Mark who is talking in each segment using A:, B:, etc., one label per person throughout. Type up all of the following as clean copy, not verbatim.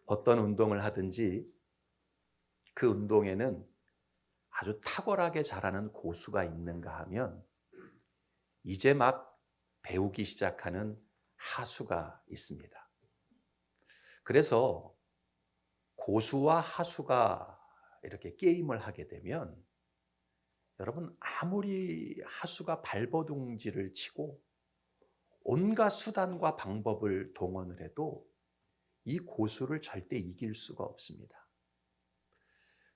A: 어떤 운동을 하든지 그 운동에는 아주 탁월하게 잘하는 고수가 있는가 하면 이제 막 배우기 시작하는 하수가 있습니다. 그래서 고수와 하수가 이렇게 게임을 하게 되면 여러분 아무리 하수가 발버둥질을 치고 온갖 수단과 방법을 동원을 해도 이 고수를 절대 이길 수가 없습니다.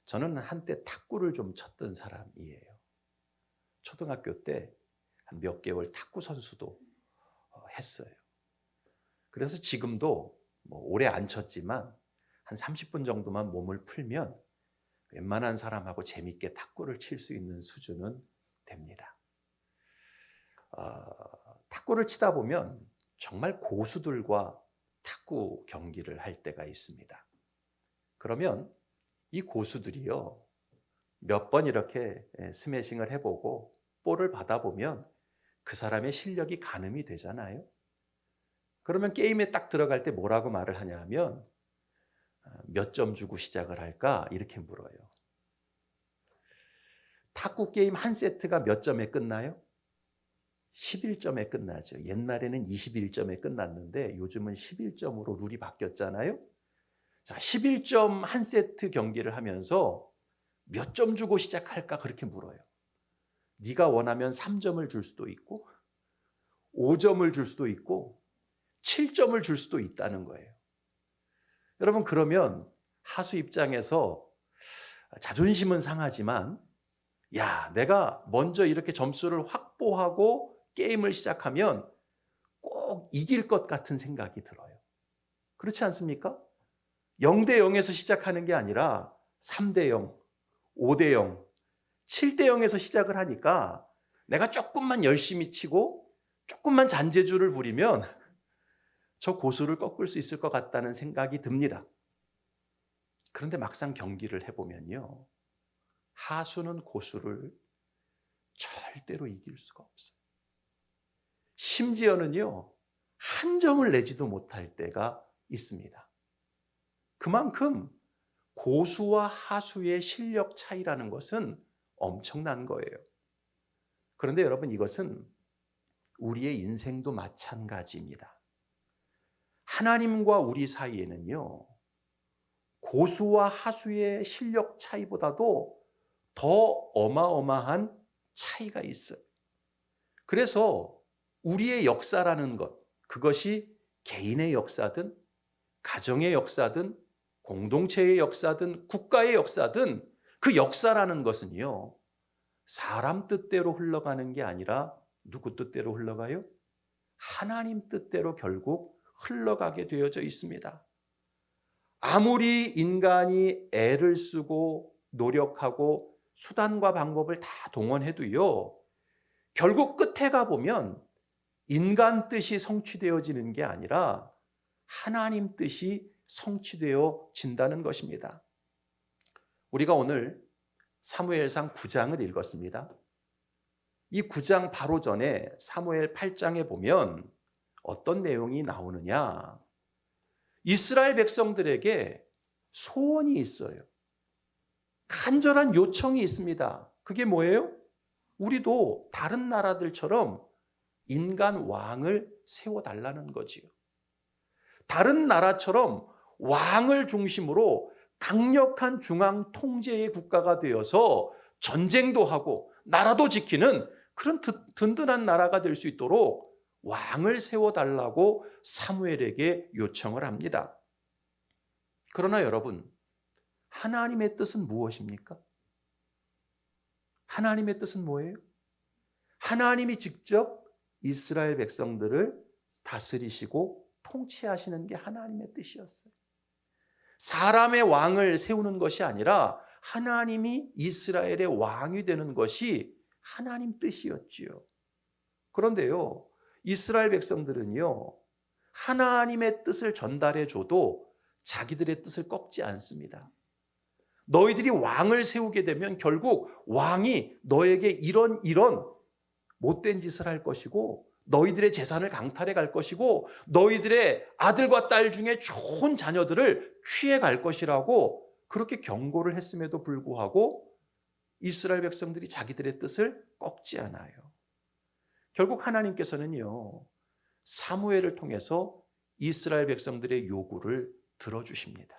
A: 저는 한때 탁구를 좀 쳤던 사람이에요. 초등학교 때 한 몇 개월 탁구 선수도 했어요. 그래서 지금도 뭐 오래 안 쳤지만 한 30분 정도만 몸을 풀면 웬만한 사람하고 재밌게 탁구를 칠 수 있는 수준은 됩니다. 탁구를 치다 보면 정말 고수들과 탁구 경기를 할 때가 있습니다. 그러면 이 고수들이요, 몇 번 이렇게 스매싱을 해보고 볼을 받아보면 그 사람의 실력이 가늠이 되잖아요. 그러면 게임에 딱 들어갈 때 뭐라고 말을 하냐면 몇 점 주고 시작을 할까? 이렇게 물어요. 탁구 게임 한 세트가 몇 점에 끝나요? 11점에 끝나죠. 옛날에는 21점에 끝났는데 요즘은 11점으로 룰이 바뀌었잖아요. 자, 11점 한 세트 경기를 하면서 몇 점 주고 시작할까? 그렇게 물어요. 네가 원하면 3점을 줄 수도 있고 5점을 줄 수도 있고 7점을 줄 수도 있다는 거예요. 여러분, 그러면 하수 입장에서 자존심은 상하지만 야, 내가 먼저 이렇게 점수를 확보하고 게임을 시작하면 꼭 이길 것 같은 생각이 들어요. 그렇지 않습니까? 0대 0에서 시작하는 게 아니라 3대 0, 5대 0, 7대 0에서 시작을 하니까 내가 조금만 열심히 치고 조금만 잔재주를 부리면 저 고수를 꺾을 수 있을 것 같다는 생각이 듭니다. 그런데 막상 경기를 해보면요, 하수는 고수를 절대로 이길 수가 없어요. 심지어는요, 한 점을 내지도 못할 때가 있습니다. 그만큼 고수와 하수의 실력 차이라는 것은 엄청난 거예요. 그런데 여러분, 이것은 우리의 인생도 마찬가지입니다. 하나님과 우리 사이에는요, 고수와 하수의 실력 차이보다도 더 어마어마한 차이가 있어요. 그래서 우리의 역사라는 것, 그것이 개인의 역사든 가정의 역사든 공동체의 역사든 국가의 역사든 그 역사라는 것은요, 사람 뜻대로 흘러가는 게 아니라 누구 뜻대로 흘러가요? 하나님 뜻대로 결국 흘러가게 되어져 있습니다. 아무리 인간이 애를 쓰고 노력하고 수단과 방법을 다 동원해도요, 결국 끝에 가보면 인간 뜻이 성취되어지는 게 아니라 하나님 뜻이 성취되어진다는 것입니다. 우리가 오늘 사무엘상 9장을 읽었습니다. 이 9장 바로 전에 사무엘 8장에 보면 어떤 내용이 나오느냐? 이스라엘 백성들에게 소원이 있어요. 간절한 요청이 있습니다. 그게 뭐예요? 우리도 다른 나라들처럼 인간 왕을 세워달라는 거지요. 다른 나라처럼 왕을 중심으로 강력한 중앙 통제의 국가가 되어서 전쟁도 하고 나라도 지키는 그런 든든한 나라가 될 수 있도록 왕을 세워달라고 사무엘에게 요청을 합니다. 그러나 여러분, 하나님의 뜻은 무엇입니까? 하나님의 뜻은 뭐예요? 하나님이 직접 이스라엘 백성들을 다스리시고 통치하시는 게 하나님의 뜻이었어요. 사람의 왕을 세우는 것이 아니라 하나님이 이스라엘의 왕이 되는 것이 하나님 뜻이었지요. 그런데요, 이스라엘 백성들은요, 하나님의 뜻을 전달해 줘도 자기들의 뜻을 꺾지 않습니다. 너희들이 왕을 세우게 되면 결국 왕이 너에게 이런 못된 짓을 할 것이고 너희들의 재산을 강탈해 갈 것이고 너희들의 아들과 딸 중에 좋은 자녀들을 취해 갈 것이라고 그렇게 경고를 했음에도 불구하고 이스라엘 백성들이 자기들의 뜻을 꺾지 않아요. 결국 하나님께서는요, 사무엘을 통해서 이스라엘 백성들의 요구를 들어주십니다.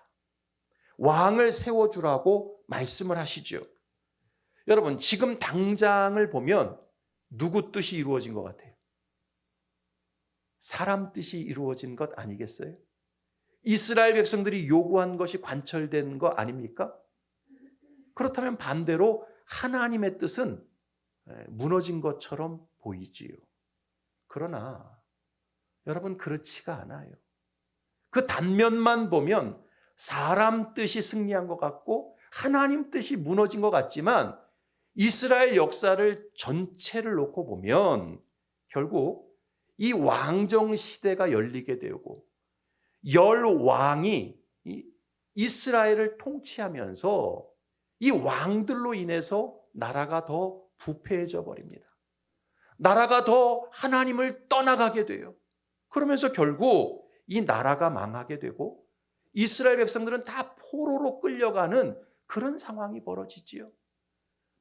A: 왕을 세워주라고 말씀을 하시죠. 여러분, 지금 당장을 보면 누구 뜻이 이루어진 것 같아요? 사람 뜻이 이루어진 것 아니겠어요? 이스라엘 백성들이 요구한 것이 관철된 거 아닙니까? 그렇다면 반대로 하나님의 뜻은 무너진 것처럼 보이지요. 그러나 여러분, 그렇지가 않아요. 그 단면만 보면 사람 뜻이 승리한 것 같고 하나님 뜻이 무너진 것 같지만 이스라엘 역사를 전체를 놓고 보면 결국 이 왕정 시대가 열리게 되고 열 왕이 이스라엘을 통치하면서 이 왕들로 인해서 나라가 더 부패해져 버립니다. 나라가 더 하나님을 떠나가게 돼요. 그러면서 결국 이 나라가 망하게 되고 이스라엘 백성들은 다 포로로 끌려가는 그런 상황이 벌어지지요.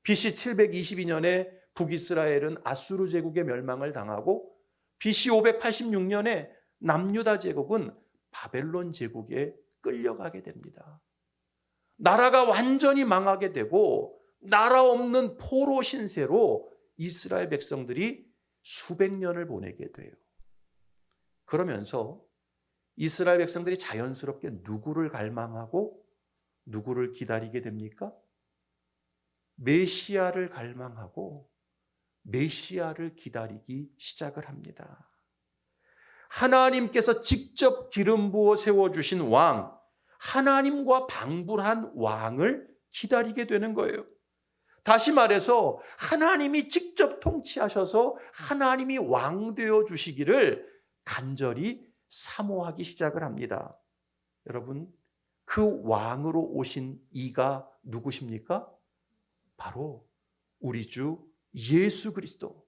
A: BC 722년에 북이스라엘은 아수르 제국의 멸망을 당하고 BC 586년에 남유다 제국은 바벨론 제국에 끌려가게 됩니다. 나라가 완전히 망하게 되고 나라 없는 포로 신세로 이스라엘 백성들이 수백 년을 보내게 돼요. 그러면서 이스라엘 백성들이 자연스럽게 누구를 갈망하고 누구를 기다리게 됩니까? 메시아를 갈망하고 메시아를 기다리기 시작을 합니다. 하나님께서 직접 기름 부어 세워주신 왕, 하나님과 방불한 왕을 기다리게 되는 거예요. 다시 말해서 하나님이 직접 통치하셔서 하나님이 왕 되어 주시기를 간절히 사모하기 시작을 합니다. 여러분, 그 왕으로 오신 이가 누구십니까? 바로 우리 주 예수 그리스도.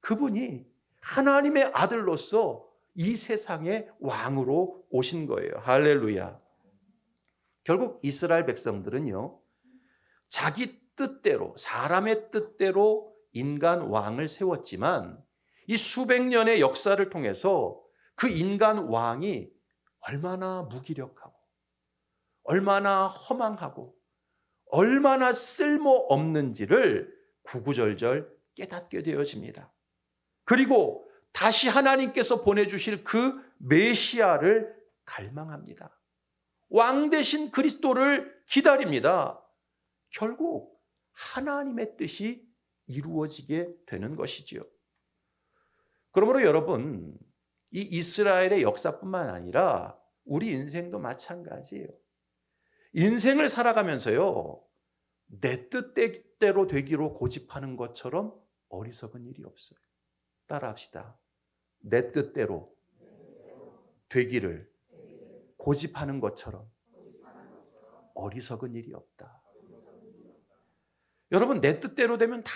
A: 그분이 하나님의 아들로서 이 세상의 왕으로 오신 거예요. 할렐루야. 결국 이스라엘 백성들은요, 자기 뜻대로, 사람의 뜻대로 인간 왕을 세웠지만 이 수백 년의 역사를 통해서 그 인간 왕이 얼마나 무기력하고 얼마나 허망하고 얼마나 쓸모없는지를 구구절절 깨닫게 되어집니다. 그리고 다시 하나님께서 보내주실 그 메시아를 갈망합니다. 왕 대신 그리스도를 기다립니다. 결국 하나님의 뜻이 이루어지게 되는 것이지요. 그러므로 여러분, 이 이스라엘의 역사뿐만 아니라 우리 인생도 마찬가지예요. 인생을 살아가면서요, 내 뜻대로 되기로 고집하는 것처럼 어리석은 일이 없어요. 따라합시다. 내 뜻대로 되기를 고집하는 것처럼 어리석은 일이 없다. 여러분, 내 뜻대로 되면 다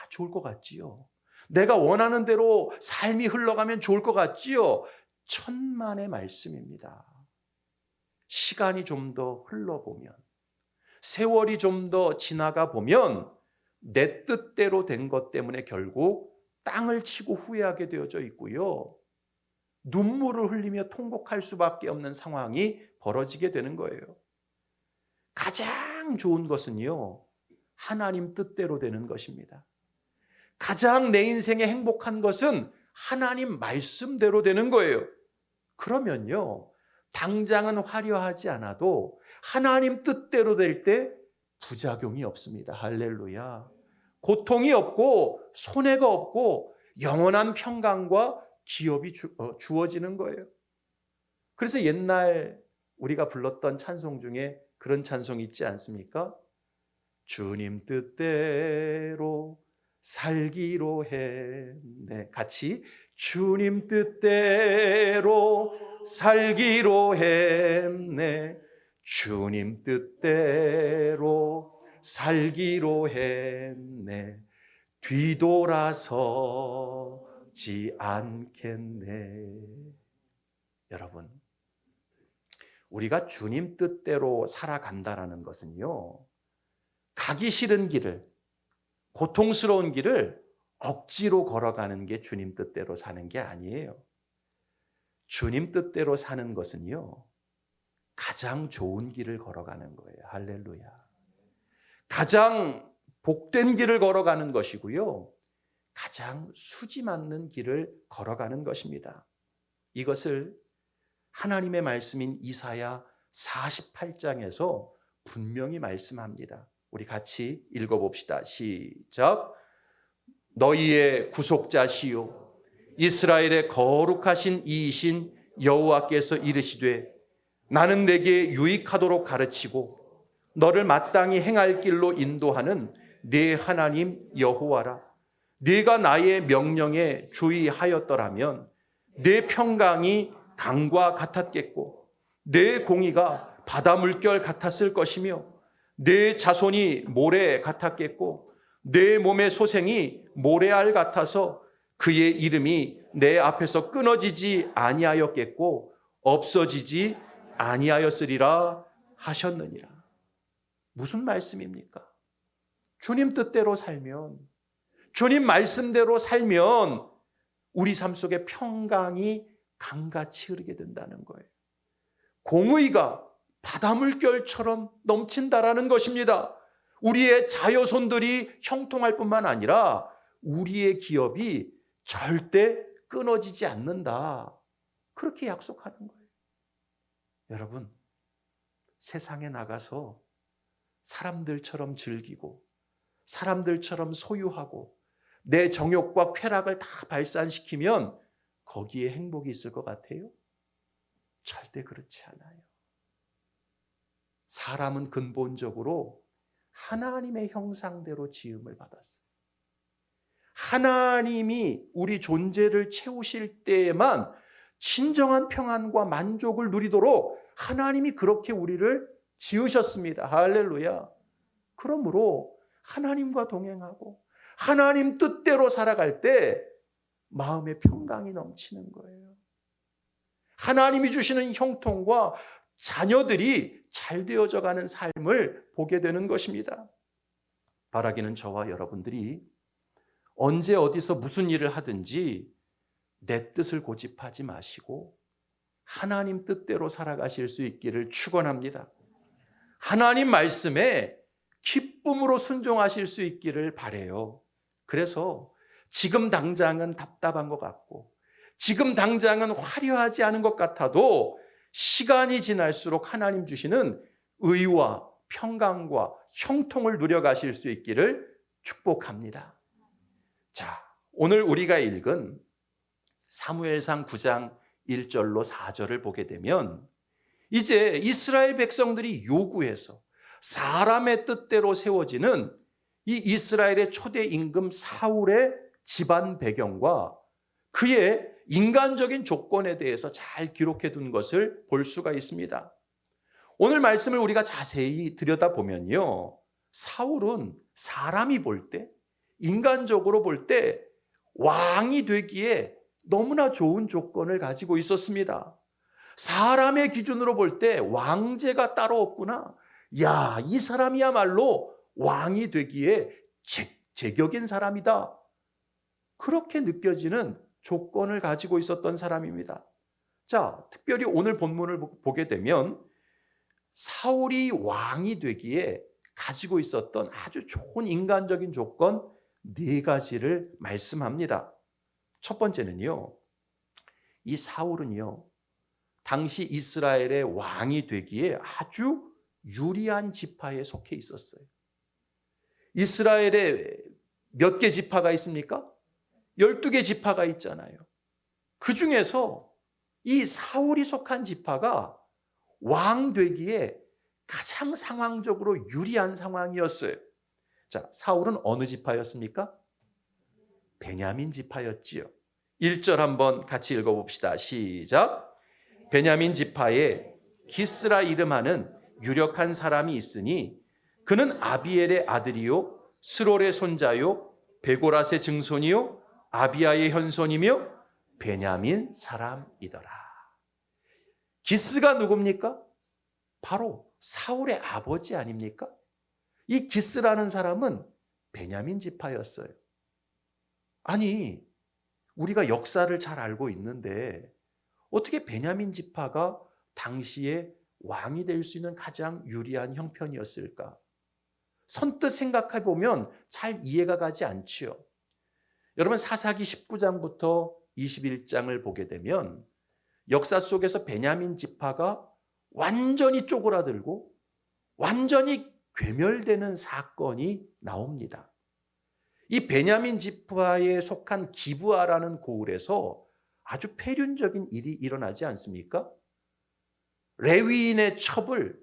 A: 좋을 것 같지요. 내가 원하는 대로 삶이 흘러가면 좋을 것 같지요. 천만의 말씀입니다. 시간이 좀 더 흘러보면, 세월이 좀 더 지나가 보면 내 뜻대로 된 것 때문에 결국 땅을 치고 후회하게 되어져 있고요. 눈물을 흘리며 통곡할 수밖에 없는 상황이 벌어지게 되는 거예요. 가장 좋은 것은요, 하나님 뜻대로 되는 것입니다. 가장 내 인생에 행복한 것은 하나님 말씀대로 되는 거예요. 그러면요, 당장은 화려하지 않아도 하나님 뜻대로 될 때 부작용이 없습니다. 할렐루야. 고통이 없고 손해가 없고 영원한 평강과 기업이 주어지는 거예요. 그래서 옛날 우리가 불렀던 찬송 중에 그런 찬송이 있지 않습니까? 주님 뜻대로 살기로 했네. 같이 주님 뜻대로 살기로 했네. 주님 뜻대로 살기로 했네. 뒤돌아서지 죽지 않겠네. 여러분, 우리가 주님 뜻대로 살아간다라는 것은요, 가기 싫은 길을, 고통스러운 길을 억지로 걸어가는 게 주님 뜻대로 사는 게 아니에요. 주님 뜻대로 사는 것은요, 가장 좋은 길을 걸어가는 거예요. 할렐루야. 가장 복된 길을 걸어가는 것이고요, 가장 수지 맞는 길을 걸어가는 것입니다. 이것을 하나님의 말씀인 이사야 48장에서 분명히 말씀합니다. 우리 같이 읽어봅시다. 시작. 너희의 구속자시요 이스라엘의 거룩하신 이이신 여호와께서 이르시되 나는 내게 유익하도록 가르치고 너를 마땅히 행할 길로 인도하는 네 하나님 여호와라. 네가 나의 명령에 주의하였더라면 네 평강이 강과 같았겠고 네 공의가 바다 물결 같았을 것이며 네 자손이 모래 같았겠고 내 몸의 소생이 모래알 같아서 그의 이름이 내 앞에서 끊어지지 아니하였겠고 없어지지 아니하였으리라 하셨느니라. 무슨 말씀입니까? 주님 뜻대로 살면, 주님 말씀대로 살면 우리 삶 속에 평강이 강같이 흐르게 된다는 거예요. 공의가 바닷물결처럼 넘친다라는 것입니다. 우리의 자녀손들이 형통할 뿐만 아니라 우리의 기업이 절대 끊어지지 않는다. 그렇게 약속하는 거예요. 여러분, 세상에 나가서 사람들처럼 즐기고 사람들처럼 소유하고 내 정욕과 쾌락을 다 발산시키면 거기에 행복이 있을 것 같아요? 절대 그렇지 않아요. 사람은 근본적으로 하나님의 형상대로 지음을 받았어요. 하나님이 우리 존재를 채우실 때에만 진정한 평안과 만족을 누리도록 하나님이 그렇게 우리를 지으셨습니다. 할렐루야. 그러므로 하나님과 동행하고 하나님 뜻대로 살아갈 때 마음의 평강이 넘치는 거예요. 하나님이 주시는 형통과 자녀들이 잘 되어져 가는 삶을 보게 되는 것입니다. 바라기는 저와 여러분들이 언제 어디서 무슨 일을 하든지 내 뜻을 고집하지 마시고 하나님 뜻대로 살아가실 수 있기를 축원합니다. 하나님 말씀에 기쁨으로 순종하실 수 있기를 바라요. 그래서 지금 당장은 답답한 것 같고 지금 당장은 화려하지 않은 것 같아도 시간이 지날수록 하나님 주시는 의와 평강과 형통을 누려가실 수 있기를 축복합니다. 자, 오늘 우리가 읽은 사무엘상 9장 1절로 4절을 보게 되면 이제 이스라엘 백성들이 요구해서 사람의 뜻대로 세워지는 이 이스라엘의 초대 임금 사울의 집안 배경과 그의 인간적인 조건에 대해서 잘 기록해 둔 것을 볼 수가 있습니다. 오늘 말씀을 우리가 자세히 들여다보면요, 사울은 사람이 볼 때, 인간적으로 볼 때 왕이 되기에 너무나 좋은 조건을 가지고 있었습니다. 사람의 기준으로 볼 때 왕제가 따로 없구나. 야, 이 사람이야말로 왕이 되기에 제격인 사람이다. 그렇게 느껴지는 조건을 가지고 있었던 사람입니다. 자, 특별히 오늘 본문을 보게 되면 사울이 왕이 되기에 가지고 있었던 아주 좋은 인간적인 조건 4가지를 말씀합니다. 첫 번째는요, 이 사울은요, 당시 이스라엘의 왕이 되기에 아주 유리한 지파에 속해 있었어요. 이스라엘에 몇 개 지파가 있습니까? 12개 지파가 있잖아요. 그 중에서 이 사울이 속한 지파가 왕 되기에 가장 상황적으로 유리한 상황이었어요. 자, 사울은 어느 지파였습니까? 베냐민 지파였지요. 1절 한번 같이 읽어봅시다. 시작. 베냐민 지파에 기스라 이름하는 유력한 사람이 있으니 그는 아비엘의 아들이요 스롤의 손자요 베고랏의 증손이요 아비아의 현손이며 베냐민 사람이더라. 기스가 누굽니까? 바로 사울의 아버지 아닙니까? 이 기스라는 사람은 베냐민 지파였어요. 아니, 우리가 역사를 잘 알고 있는데 어떻게 베냐민 지파가 당시에 왕이 될 수 있는 가장 유리한 형편이었을까? 선뜻 생각해 보면 잘 이해가 가지 않지요. 여러분, 사사기 19장부터 21장을 보게 되면 역사 속에서 베냐민 지파가 완전히 쪼그라들고 완전히 괴멸되는 사건이 나옵니다. 이 베냐민 지파에 속한 기브아라는 고을에서 아주 폐륜적인 일이 일어나지 않습니까? 레위인의 첩을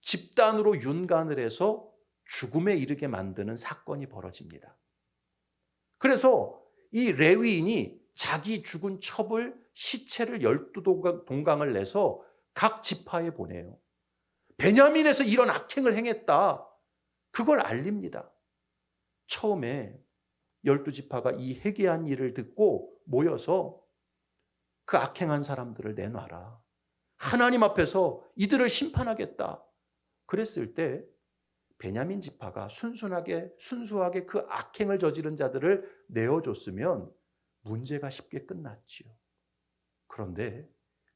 A: 집단으로 윤관을 해서 죽음에 이르게 만드는 사건이 벌어집니다. 그래서 이 레위인이 자기 죽은 첩을 시체를 12동강을 내서 각 지파에 보내요. 베냐민에서 이런 악행을 행했다. 그걸 알립니다. 처음에 12지파가 이 회개한 일을 듣고 모여서 그 악행한 사람들을 내놔라. 하나님 앞에서 이들을 심판하겠다. 그랬을 때 베냐민 지파가 순수하게 그 악행을 저지른 자들을 내어줬으면 문제가 쉽게 끝났지요. 그런데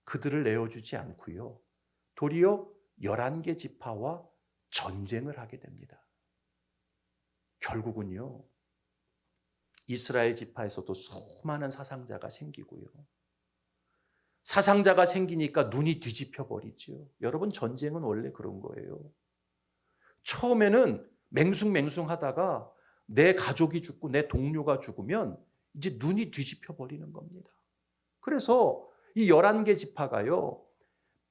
A: 그들을 내어주지 않고요. 도리어 11개 지파와 전쟁을 하게 됩니다. 결국은요, 이스라엘 지파에서도 수많은 사상자가 생기고요. 사상자가 생기니까 눈이 뒤집혀 버리죠. 여러분, 전쟁은 원래 그런 거예요. 처음에는 맹숭맹숭하다가 내 가족이 죽고 내 동료가 죽으면 이제 눈이 뒤집혀 버리는 겁니다. 그래서 이 11개 지파가요,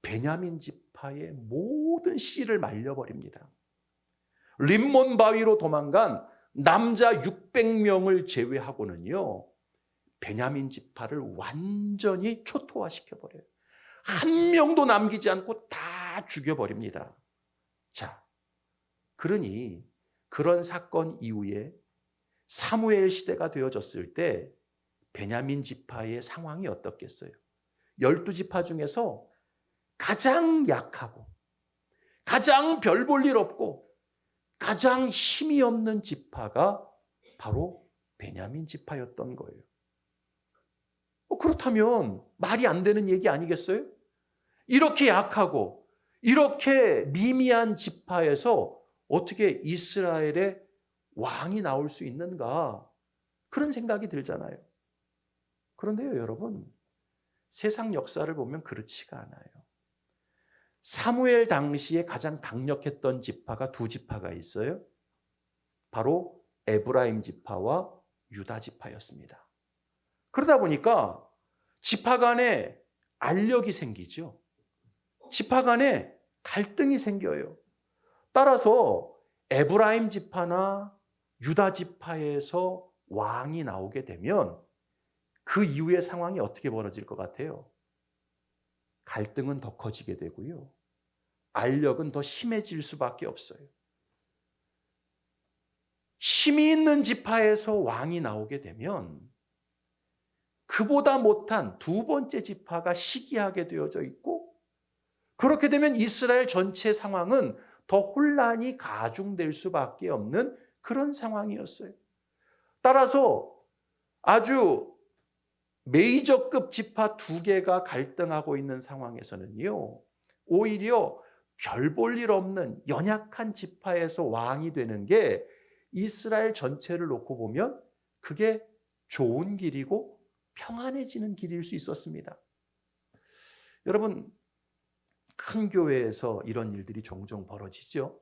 A: 베냐민 지파의 모든 씨를 말려버립니다. 림몬 바위로 도망간 남자 600명을 제외하고는요, 베냐민 지파를 완전히 초토화시켜버려요. 한 명도 남기지 않고 다 죽여버립니다. 자, 그러니 그런 사건 이후에 사무엘 시대가 되어졌을 때 베냐민 지파의 상황이 어떻겠어요? 12지파 중에서 가장 약하고 가장 별 볼 일 없고 가장 힘이 없는 지파가 바로 베냐민 지파였던 거예요. 그렇다면 말이 안 되는 얘기 아니겠어요? 이렇게 약하고 이렇게 미미한 지파에서 어떻게 이스라엘의 왕이 나올 수 있는가? 그런 생각이 들잖아요. 그런데요, 여러분, 세상 역사를 보면 그렇지가 않아요. 사무엘 당시에 가장 강력했던 지파가 두 지파가 있어요. 바로 에브라임 지파와 유다 지파였습니다. 그러다 보니까 지파 간에 알력이 생기죠. 지파 간에 갈등이 생겨요. 따라서 에브라임 지파나 유다 지파에서 왕이 나오게 되면 그 이후의 상황이 어떻게 벌어질 것 같아요? 갈등은 더 커지게 되고요. 알력은 더 심해질 수밖에 없어요. 힘이 있는 지파에서 왕이 나오게 되면 그보다 못한 두 번째 지파가 시기하게 되어져 있고, 그렇게 되면 이스라엘 전체 상황은 더 혼란이 가중될 수밖에 없는 그런 상황이었어요. 따라서 아주 메이저급 지파 두 개가 갈등하고 있는 상황에서는요, 오히려 별 볼 일 없는 연약한 지파에서 왕이 되는 게 이스라엘 전체를 놓고 보면 그게 좋은 길이고 평안해지는 길일 수 있었습니다. 여러분, 큰 교회에서 이런 일들이 종종 벌어지죠.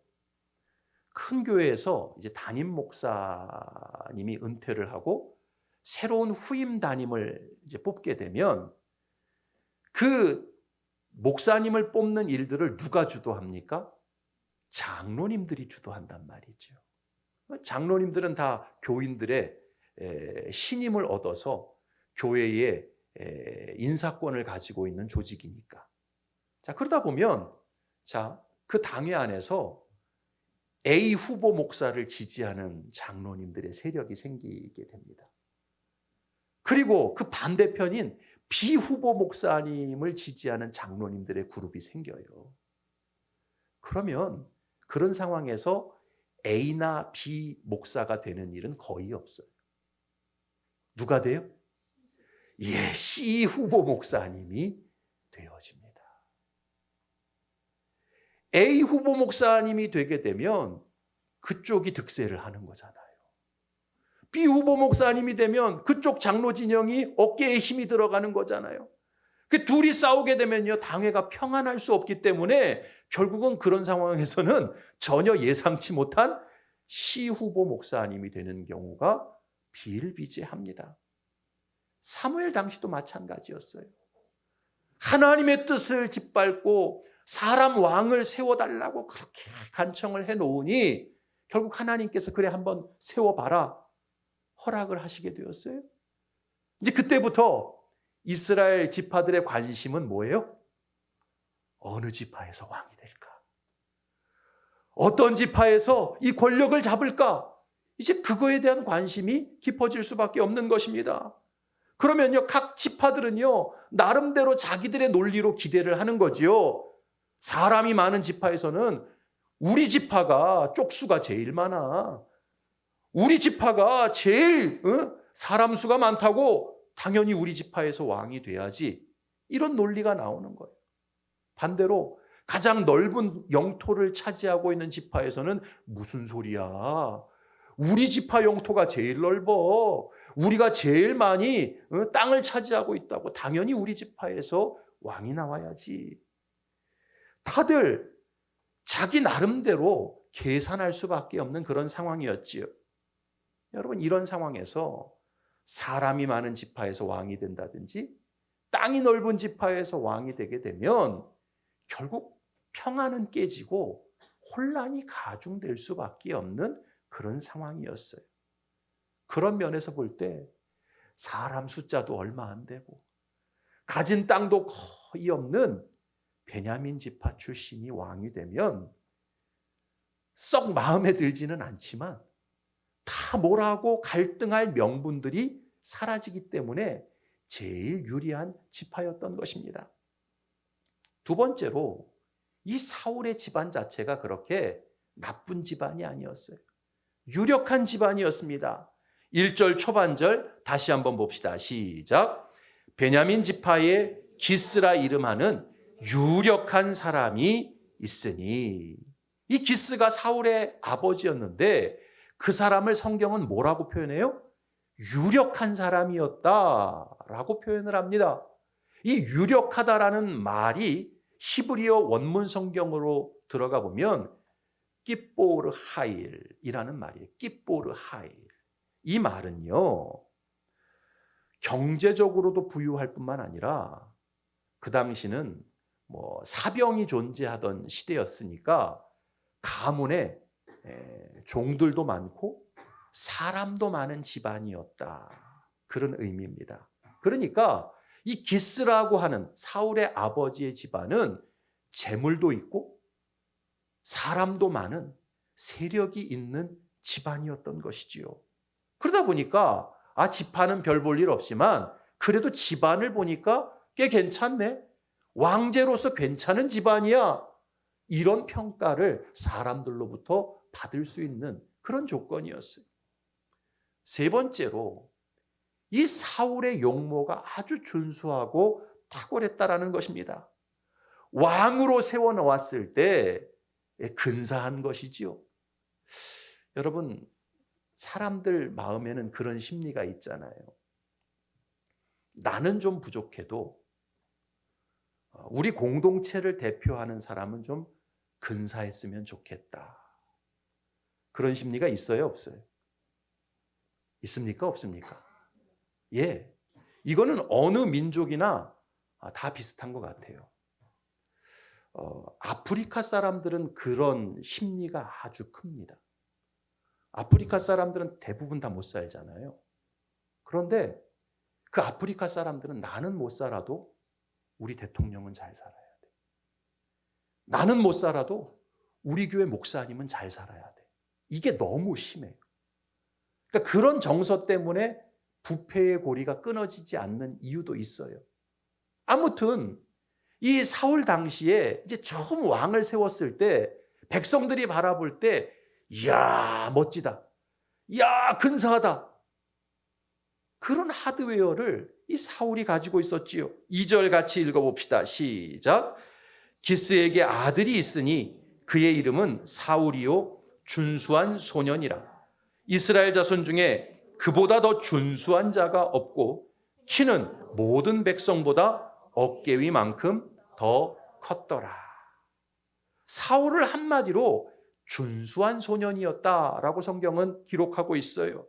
A: 큰 교회에서 이제 담임 목사님이 은퇴를 하고 새로운 후임 담임을 이제 뽑게 되면 그 목사님을 뽑는 일들을 누가 주도합니까? 장로님들이 주도한단 말이죠. 장로님들은 다 교인들의 신임을 얻어서 교회의 인사권을 가지고 있는 조직이니까. 자, 그러다 보면 그 당회 안에서 A 후보 목사를 지지하는 장로님들의 세력이 생기게 됩니다. 그리고 그 반대편인 비후보 목사님을 지지하는 장로님들의 그룹이 생겨요. 그러면 그런 상황에서 A나 B 목사가 되는 일은 거의 없어요. 누가 돼요? 예, C 후보 목사님이 되어집니다. A 후보 목사님이 되게 되면 그쪽이 득세를 하는 거잖아요. B 후보 목사님이 되면 그쪽 장로 진영이 어깨에 힘이 들어가는 거잖아요. 그 둘이 싸우게 되면요, 당회가 평안할 수 없기 때문에 결국은 그런 상황에서는 전혀 예상치 못한 C 후보 목사님이 되는 경우가 비일비재합니다. 사무엘 당시도 마찬가지였어요. 하나님의 뜻을 짓밟고 사람 왕을 세워달라고 그렇게 간청을 해놓으니 결국 하나님께서 그래 한번 세워봐라 허락을 하시게 되었어요. 이제 그때부터 이스라엘 지파들의 관심은 뭐예요? 어느 지파에서 왕이 될까? 어떤 지파에서 이 권력을 잡을까? 이제 그거에 대한 관심이 깊어질 수밖에 없는 것입니다. 그러면요, 각 지파들은요, 나름대로 자기들의 논리로 기대를 하는 거지요. 사람이 많은 지파에서는 우리 지파가 쪽수가 제일 많아. 우리 지파가 제일 사람 수가 많다고 당연히 우리 지파에서 왕이 돼야지. 이런 논리가 나오는 거예요. 반대로 가장 넓은 영토를 차지하고 있는 지파에서는 무슨 소리야. 우리 지파 영토가 제일 넓어. 우리가 제일 많이 땅을 차지하고 있다고 당연히 우리 지파에서 왕이 나와야지. 다들 자기 나름대로 계산할 수밖에 없는 그런 상황이었지요. 여러분, 이런 상황에서 사람이 많은 지파에서 왕이 된다든지 땅이 넓은 지파에서 왕이 되게 되면 결국 평안은 깨지고 혼란이 가중될 수밖에 없는 그런 상황이었어요. 그런 면에서 볼 때 사람 숫자도 얼마 안 되고 가진 땅도 거의 없는 베냐민 지파 출신이 왕이 되면 썩 마음에 들지는 않지만 다 뭐라고 갈등할 명분들이 사라지기 때문에 제일 유리한 지파였던 것입니다. 두 번째로 이 사울의 집안 자체가 그렇게 나쁜 집안이 아니었어요. 유력한 집안이었습니다. 1절 초반절 다시 한번 봅시다. 시작. 베냐민 지파의 기스라 이름하는 유력한 사람이 있으니. 이 기스가 사울의 아버지였는데 그 사람을 성경은 뭐라고 표현해요? 유력한 사람이었다라고 표현을 합니다. 이 유력하다라는 말이 히브리어 원문 성경으로 들어가 보면 끼뽀르 하일이라는 말이에요. 끼뽀르 하일. 이 말은요, 경제적으로도 부유할 뿐만 아니라 그 당시는 사병이 존재하던 시대였으니까 가문에 종들도 많고 사람도 많은 집안이었다. 그런 의미입니다. 그러니까 이 기스라고 하는 사울의 아버지의 집안은 재물도 있고 사람도 많은 세력이 있는 집안이었던 것이지요. 그러다 보니까 지파는 별 볼 일 없지만 그래도 집안을 보니까 꽤 괜찮네. 왕제로서 괜찮은 집안이야. 이런 평가를 사람들로부터 받을 수 있는 그런 조건이었어요. 세 번째로 이 사울의 용모가 아주 준수하고 탁월했다라는 것입니다. 왕으로 세워놓았을 때 근사한 것이지요. 여러분, 사람들 마음에는 그런 심리가 있잖아요. 나는 좀 부족해도 우리 공동체를 대표하는 사람은 좀 근사했으면 좋겠다. 그런 심리가 있어요, 없어요? 있습니까, 없습니까? 예, 이거는 어느 민족이나 다 비슷한 것 같아요. 아프리카 사람들은 그런 심리가 아주 큽니다. 아프리카 사람들은 대부분 다 못 살잖아요. 그런데 그 아프리카 사람들은 나는 못 살아도 우리 대통령은 잘 살아야 돼. 나는 못 살아도 우리 교회 목사님은 잘 살아야 돼. 이게 너무 심해요. 그러니까 그런 정서 때문에 부패의 고리가 끊어지지 않는 이유도 있어요. 아무튼 이 사울 당시에 이제 처음 왕을 세웠을 때 백성들이 바라볼 때 이야 멋지다, 이야 근사하다, 그런 하드웨어를 이 사울이 가지고 있었지요. 2절 같이 읽어봅시다. 시작. 기스에게 아들이 있으니 그의 이름은 사울이요 준수한 소년이라. 이스라엘 자손 중에 그보다 더 준수한 자가 없고 키는 모든 백성보다 어깨 위만큼 더 컸더라. 사울을 한마디로 준수한 소년이었다라고 성경은 기록하고 있어요.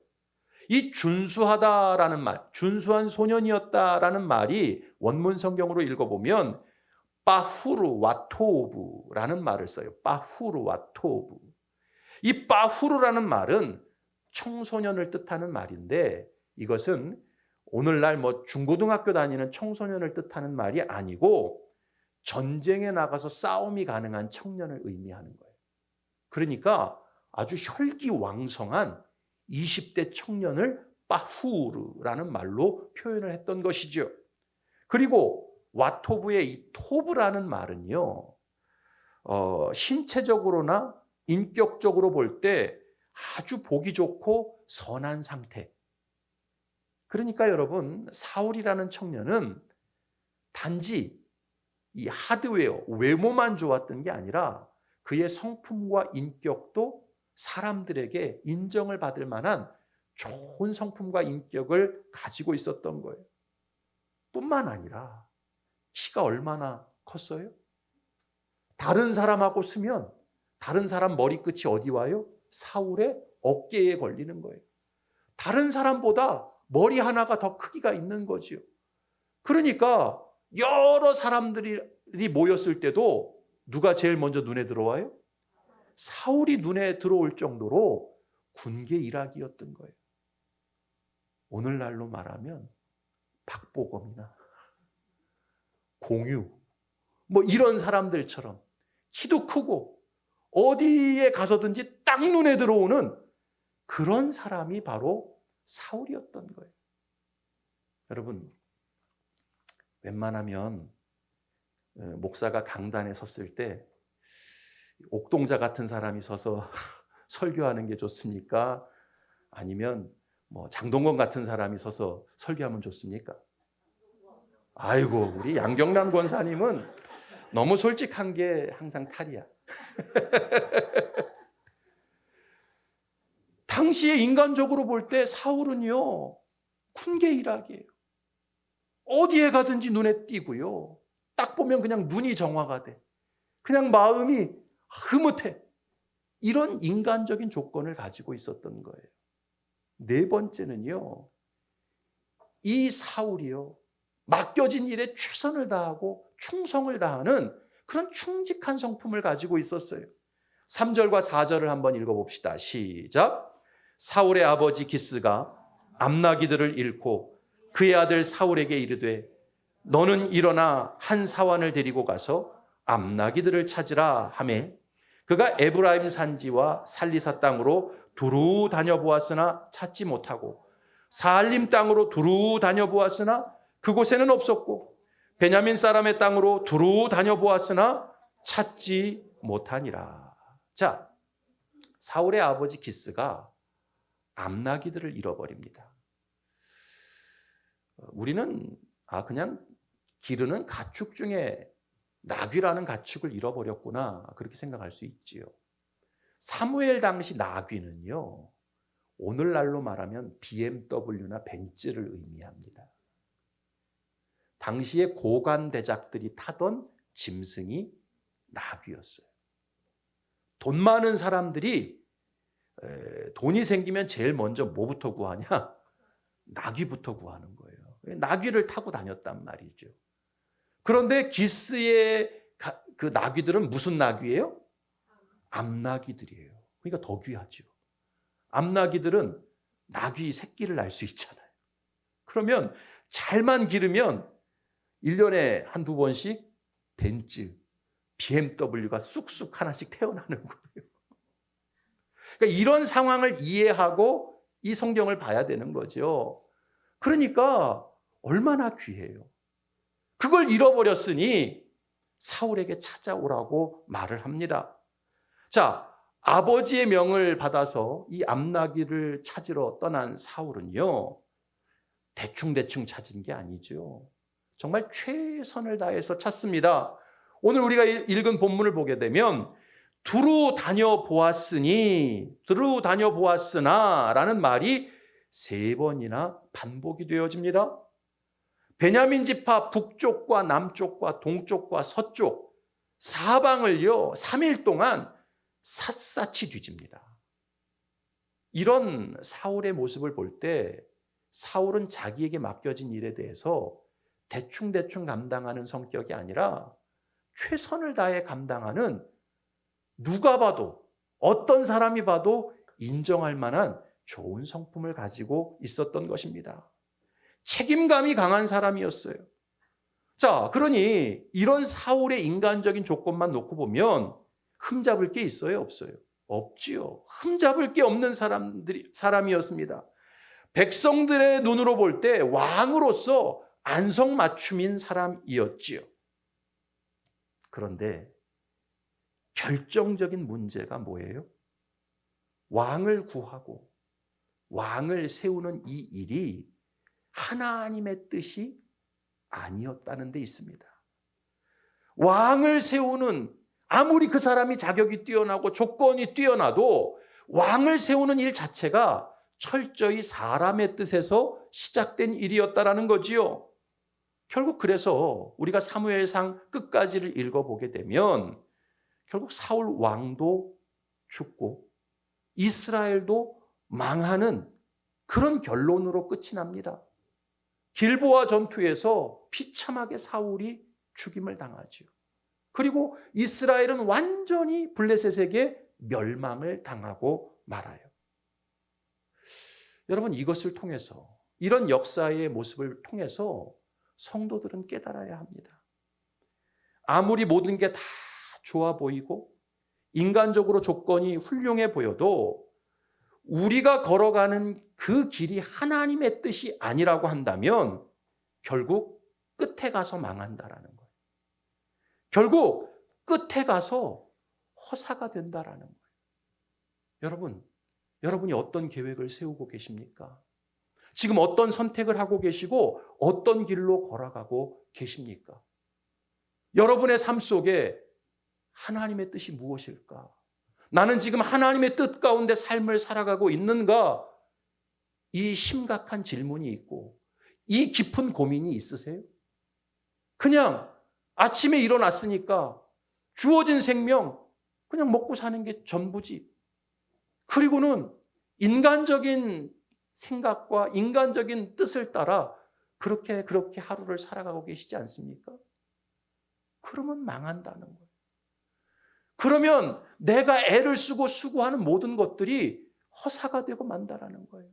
A: 이 준수하다라는 말, 준수한 소년이었다라는 말이 원문 성경으로 읽어보면 빠후르 와토브라는 말을 써요. 빠후르 와토브. 이 빠후르라는 말은 청소년을 뜻하는 말인데 이것은 오늘날 중고등학교 다니는 청소년을 뜻하는 말이 아니고 전쟁에 나가서 싸움이 가능한 청년을 의미하는 거예요. 그러니까 아주 혈기왕성한 20대 청년을 빠후르라는 말로 표현을 했던 것이죠. 그리고 와토브의 이 토브라는 말은요, 신체적으로나 인격적으로 볼 때 아주 보기 좋고 선한 상태. 그러니까 여러분, 사울이라는 청년은 단지 이 하드웨어, 외모만 좋았던 게 아니라 그의 성품과 인격도 사람들에게 인정을 받을 만한 좋은 성품과 인격을 가지고 있었던 거예요. 뿐만 아니라 키가 얼마나 컸어요? 다른 사람하고 쓰면 다른 사람 머리끝이 어디 와요? 사울의 어깨에 걸리는 거예요. 다른 사람보다 머리 하나가 더 크기가 있는 거지요. 그러니까 여러 사람들이 모였을 때도 누가 제일 먼저 눈에 들어와요? 사울이 눈에 들어올 정도로 군계 일학이었던 거예요. 오늘날로 말하면 박보검이나 공유 이런 사람들처럼 키도 크고 어디에 가서든지 딱 눈에 들어오는 그런 사람이 바로 사울이었던 거예요. 여러분, 웬만하면 목사가 강단에 섰을 때 옥동자 같은 사람이 서서 설교하는 게 좋습니까? 아니면 장동건 같은 사람이 서서 설교하면 좋습니까? 아이고, 우리 양경란 권사님은 너무 솔직한 게 항상 탈이야. 당시에 인간적으로 볼 때 사울은요, 군계 일학이에요. 어디에 가든지 눈에 띄고요. 딱 보면 그냥 눈이 정화가 돼. 그냥 마음이 흐뭇해. 이런 인간적인 조건을 가지고 있었던 거예요. 네 번째는요, 이 사울이요, 맡겨진 일에 최선을 다하고 충성을 다하는 그런 충직한 성품을 가지고 있었어요. 3절과 4절을 한번 읽어봅시다. 시작. 사울의 아버지 기스가 암나기들을 잃고 그의 아들 사울에게 이르되 너는 일어나 한 사환을 데리고 가서 암나기들을 찾으라 하매 그가 에브라임 산지와 살리사 땅으로 두루 다녀보았으나 찾지 못하고 사알림 땅으로 두루 다녀보았으나 그곳에는 없었고 베냐민 사람의 땅으로 두루 다녀보았으나 찾지 못하니라. 자, 사울의 아버지 기스가 암나기들을 잃어버립니다. 우리는 그냥 기르는 가축 중에 나귀라는 가축을 잃어버렸구나 그렇게 생각할 수 있지요. 사무엘 당시 나귀는요, 오늘날로 말하면 BMW나 벤츠를 의미합니다. 당시에 고관 대작들이 타던 짐승이 나귀였어요. 돈 많은 사람들이 돈이 생기면 제일 먼저 뭐부터 구하냐? 나귀부터 구하는 거예요. 나귀를 타고 다녔단 말이죠. 그런데 기스의 그 나귀들은 무슨 나귀예요? 암나귀들이에요. 그러니까 더 귀하죠. 암나귀들은 나귀 새끼를 낳을 수 있잖아요. 그러면 잘만 기르면 1년에 한두 번씩 벤츠, BMW가 쑥쑥 하나씩 태어나는 거예요. 그러니까 이런 상황을 이해하고 이 성경을 봐야 되는 거죠. 그러니까 얼마나 귀해요. 그걸 잃어버렸으니 사울에게 찾아오라고 말을 합니다. 자, 아버지의 명을 받아서 이 암나귀를 찾으러 떠난 사울은요, 대충대충 찾은 게 아니죠. 정말 최선을 다해서 찾습니다. 오늘 우리가 읽은 본문을 보게 되면 두루 다녀보았으나 라는 말이 3번이나 반복이 되어집니다. 베냐민 지파 북쪽과 남쪽과 동쪽과 서쪽 사방을요 3일 동안 샅샅이 뒤집니다. 이런 사울의 모습을 볼 때 사울은 자기에게 맡겨진 일에 대해서 대충대충 감당하는 성격이 아니라 최선을 다해 감당하는, 누가 봐도 어떤 사람이 봐도 인정할 만한 좋은 성품을 가지고 있었던 것입니다. 책임감이 강한 사람이었어요. 자, 그러니 이런 사울의 인간적인 조건만 놓고 보면 흠잡을 게 있어요, 없어요? 없지요. 흠잡을 게 없는 사람이었습니다. 백성들의 눈으로 볼 때 왕으로서 안성맞춤인 사람이었지요. 그런데 결정적인 문제가 뭐예요? 왕을 구하고 왕을 세우는 이 일이 하나님의 뜻이 아니었다는 데 있습니다. 왕을 세우는, 아무리 그 사람이 자격이 뛰어나고 조건이 뛰어나도 왕을 세우는 일 자체가 철저히 사람의 뜻에서 시작된 일이었다라는 거지요. 결국 그래서 우리가 사무엘상 끝까지를 읽어보게 되면 결국 사울 왕도 죽고 이스라엘도 망하는 그런 결론으로 끝이 납니다. 길보아 전투에서 비참하게 사울이 죽임을 당하죠. 그리고 이스라엘은 완전히 블레셋에게 멸망을 당하고 말아요. 여러분, 이것을 통해서, 이런 역사의 모습을 통해서 성도들은 깨달아야 합니다. 아무리 모든 게 다 좋아 보이고 인간적으로 조건이 훌륭해 보여도 우리가 걸어가는 그 길이 하나님의 뜻이 아니라고 한다면 결국 끝에 가서 망한다라는 거예요. 결국 끝에 가서 허사가 된다라는 거예요. 여러분이 어떤 계획을 세우고 계십니까? 지금 어떤 선택을 하고 계시고 어떤 길로 걸어가고 계십니까? 여러분의 삶 속에 하나님의 뜻이 무엇일까? 나는 지금 하나님의 뜻 가운데 삶을 살아가고 있는가? 이 심각한 질문이 있고 이 깊은 고민이 있으세요? 그냥 아침에 일어났으니까 주어진 생명 그냥 먹고 사는 게 전부지. 그리고는 인간적인 생각과 인간적인 뜻을 따라 그렇게 하루를 살아가고 계시지 않습니까? 그러면 망한다는 거예요. 그러면 내가 애를 쓰고 수고하는 모든 것들이 허사가 되고 만다라는 거예요.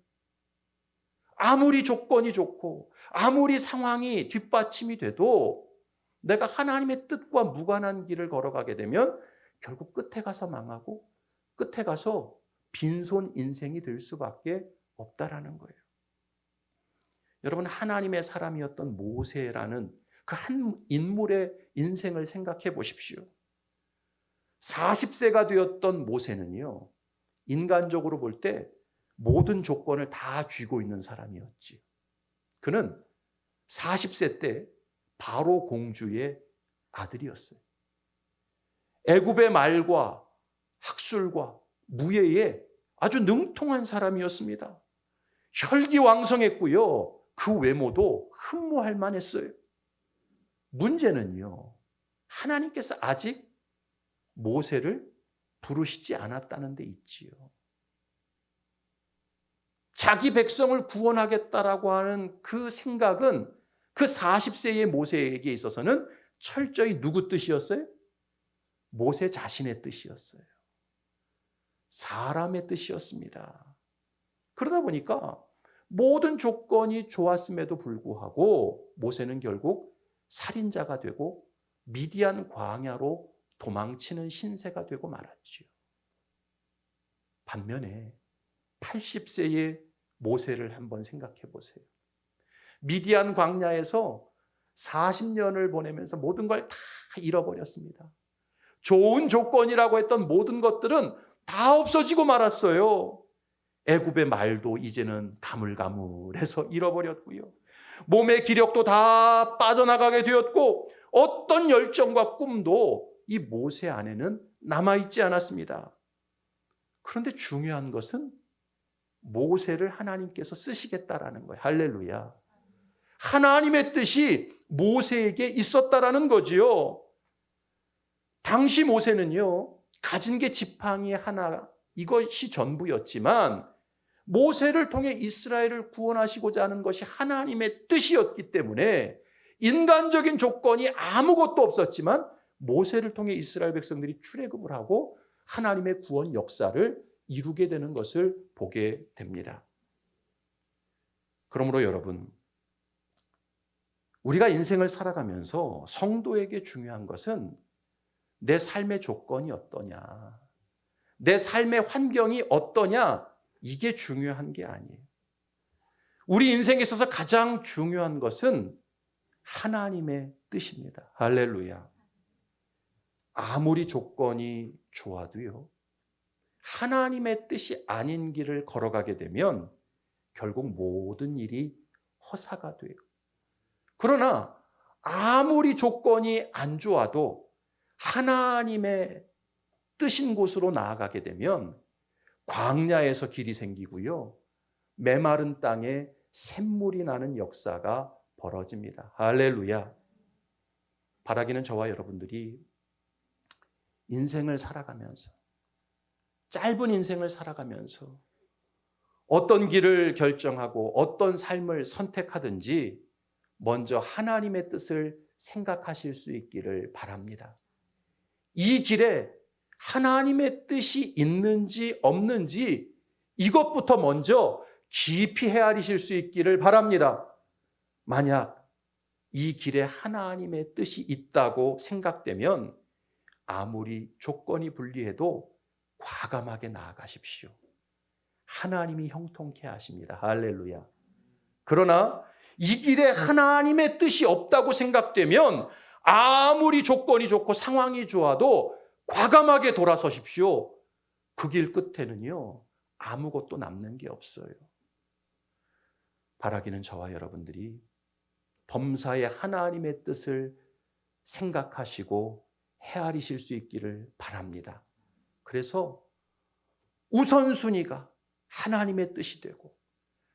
A: 아무리 조건이 좋고 아무리 상황이 뒷받침이 돼도 내가 하나님의 뜻과 무관한 길을 걸어가게 되면 결국 끝에 가서 망하고 끝에 가서 빈손 인생이 될 수밖에 없다라는 거예요. 여러분, 하나님의 사람이었던 모세라는 그 한 인물의 인생을 생각해 보십시오. 40세가 되었던 모세는요, 인간적으로 볼 때 모든 조건을 다 쥐고 있는 사람이었지. 그는 40세 때 바로 공주의 아들이었어요. 애굽의 말과 학술과 무예에 아주 능통한 사람이었습니다. 혈기왕성했고요. 그 외모도 흠모할 만했어요. 문제는요, 하나님께서 아직 모세를 부르시지 않았다는 데 있지요. 자기 백성을 구원하겠다라고 하는 그 생각은 그 40세의 모세에게 있어서는 철저히 누구 뜻이었어요? 모세 자신의 뜻이었어요. 사람의 뜻이었습니다. 그러다 보니까 모든 조건이 좋았음에도 불구하고 모세는 결국 살인자가 되고 미디안 광야로 도망치는 신세가 되고 말았지요. 반면에 80세의 모세를 한번 생각해 보세요. 미디안 광야에서 40년을 보내면서 모든 걸 다 잃어버렸습니다. 좋은 조건이라고 했던 모든 것들은 다 없어지고 말았어요. 애굽의 말도 이제는 가물가물해서 잃어버렸고요. 몸의 기력도 다 빠져나가게 되었고 어떤 열정과 꿈도 이 모세 안에는 남아있지 않았습니다. 그런데 중요한 것은 모세를 하나님께서 쓰시겠다라는 거예요. 할렐루야. 하나님의 뜻이 모세에게 있었다라는 거지요. 당시 모세는요, 가진 게 지팡이 하나, 이것이 전부였지만 모세를 통해 이스라엘을 구원하시고자 하는 것이 하나님의 뜻이었기 때문에 인간적인 조건이 아무것도 없었지만 모세를 통해 이스라엘 백성들이 출애굽을 하고 하나님의 구원 역사를 이루게 되는 것을 보게 됩니다. 그러므로 여러분, 우리가 인생을 살아가면서 성도에게 중요한 것은 내 삶의 조건이 어떠냐, 내 삶의 환경이 어떠냐, 이게 중요한 게 아니에요. 우리 인생에 있어서 가장 중요한 것은 하나님의 뜻입니다. 할렐루야. 아무리 조건이 좋아도요, 하나님의 뜻이 아닌 길을 걸어가게 되면 결국 모든 일이 허사가 돼요. 그러나 아무리 조건이 안 좋아도 하나님의 뜻인 곳으로 나아가게 되면 광야에서 길이 생기고요, 메마른 땅에 샘물이 나는 역사가 벌어집니다. 할렐루야. 바라기는 저와 여러분들이 인생을 살아가면서, 짧은 인생을 살아가면서 어떤 길을 결정하고 어떤 삶을 선택하든지 먼저 하나님의 뜻을 생각하실 수 있기를 바랍니다. 이 길에 하나님의 뜻이 있는지 없는지 이것부터 먼저 깊이 헤아리실 수 있기를 바랍니다. 만약 이 길에 하나님의 뜻이 있다고 생각되면 아무리 조건이 불리해도 과감하게 나아가십시오. 하나님이 형통케 하십니다. 할렐루야. 그러나 이 길에 하나님의 뜻이 없다고 생각되면 아무리 조건이 좋고 상황이 좋아도 과감하게 돌아서십시오. 그 길 끝에는요, 아무것도 남는 게 없어요. 바라기는 저와 여러분들이 범사에 하나님의 뜻을 생각하시고 헤아리실 수 있기를 바랍니다. 그래서 우선순위가 하나님의 뜻이 되고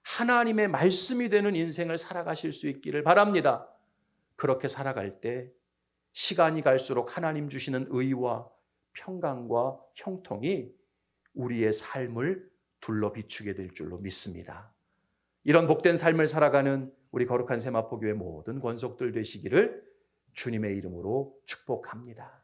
A: 하나님의 말씀이 되는 인생을 살아가실 수 있기를 바랍니다. 그렇게 살아갈 때 시간이 갈수록 하나님 주시는 의와 평강과 형통이 우리의 삶을 둘러 비추게 될 줄로 믿습니다. 이런 복된 삶을 살아가는 우리 거룩한 세마포교회 모든 권속들 되시기를 주님의 이름으로 축복합니다.